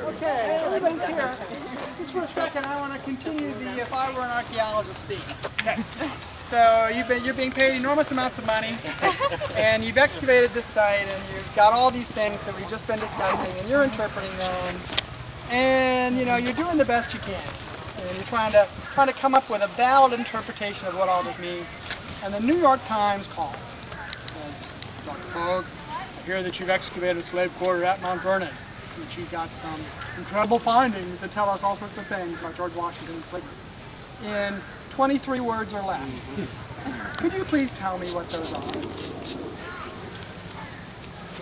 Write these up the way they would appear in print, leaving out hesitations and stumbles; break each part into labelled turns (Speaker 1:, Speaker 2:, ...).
Speaker 1: Okay, everybody's here. Just for a second, I want to continue the if I were an archaeologist theme. Okay. So you're being paid enormous amounts of money, and you've excavated this site, and you've got all these things that we've just been discussing, and you're interpreting them, and you're doing the best you can, and you're trying to come up with a valid interpretation of what all this means. And the New York Times calls. It says, Dr. Pogue, I hear that you've excavated a slave quarter at Mount Vernon, and you've got some incredible findings that tell us all sorts of things about George Washington and slavery. In 23 words or less. Could you please tell me what those are?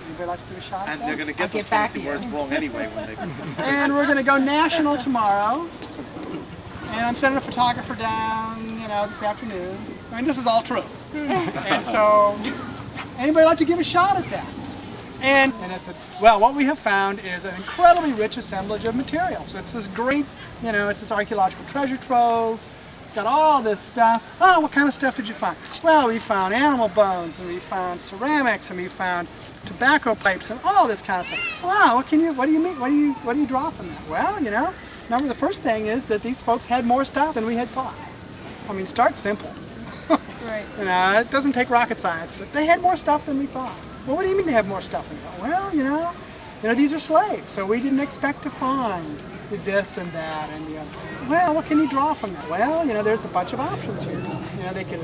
Speaker 1: Anybody like to do a shot at that?
Speaker 2: And they're going to get the 23 words wrong anyway when they...
Speaker 1: And we're going to go national tomorrow. And I'm sending a photographer down, this afternoon. I mean, this is all true. And so, anybody like to give a shot at that? And I said, well, what we have found is an incredibly rich assemblage of materials. It's this great, it's this archaeological treasure trove. It's got all this stuff. Oh, what kind of stuff did you find? Well, we found animal bones, and we found ceramics, and we found tobacco pipes, and all this kind of stuff. Wow, what do you mean? What do you draw from that? Well, remember the first thing is that these folks had more stuff than we had thought. I mean, start simple.
Speaker 3: Right.
Speaker 1: It doesn't take rocket science. They had more stuff than we thought. Well, what do you mean they have more stuff than we thought? Well, these are slaves, so we didn't expect to find this and that and the other. Well, what can you draw from that? Well, there's a bunch of options here. They could,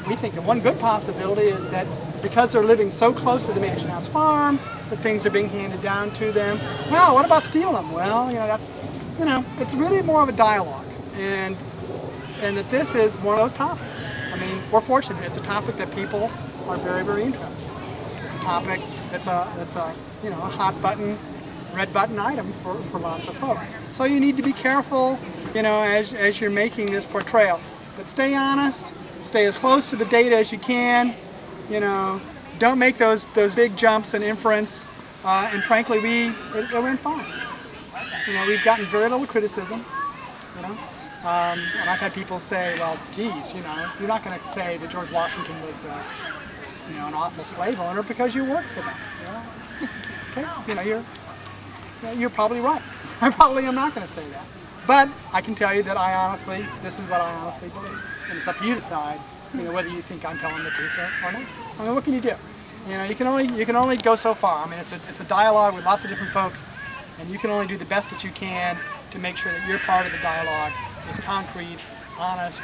Speaker 1: we think that one good possibility is that because they're living so close to the Mansion House farm, that things are being handed down to them. Well, what about stealing them? Well, that's, it's really more of a dialogue, and that this is one of those topics. I mean, we're fortunate. It's a topic that people are very, very interested in. It's a topic that's a hot button, red button item for lots of folks. So you need to be careful, as you're making this portrayal. But stay honest, stay as close to the data as you can. Don't make those big jumps in inference. And frankly, it went fine. We've gotten very little criticism. And I've had people say, well, geez, you're not going to say that George Washington was, an awful slave owner because you worked for them. Okay, you're probably right. I probably am not going to say that. But I can tell you that this is what I honestly believe. And it's up to you to decide, whether you think I'm telling the truth or not. I mean, what can you do? You can only go so far. I mean, it's a dialogue with lots of different folks, and you can only do the best that you can to make sure that your part of the dialogue is concrete, honest,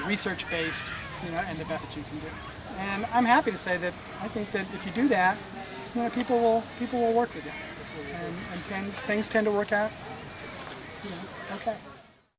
Speaker 1: research-based, and the best that you can do. And I'm happy to say that I think that if you do that, people will work with you, and things tend to work out, okay.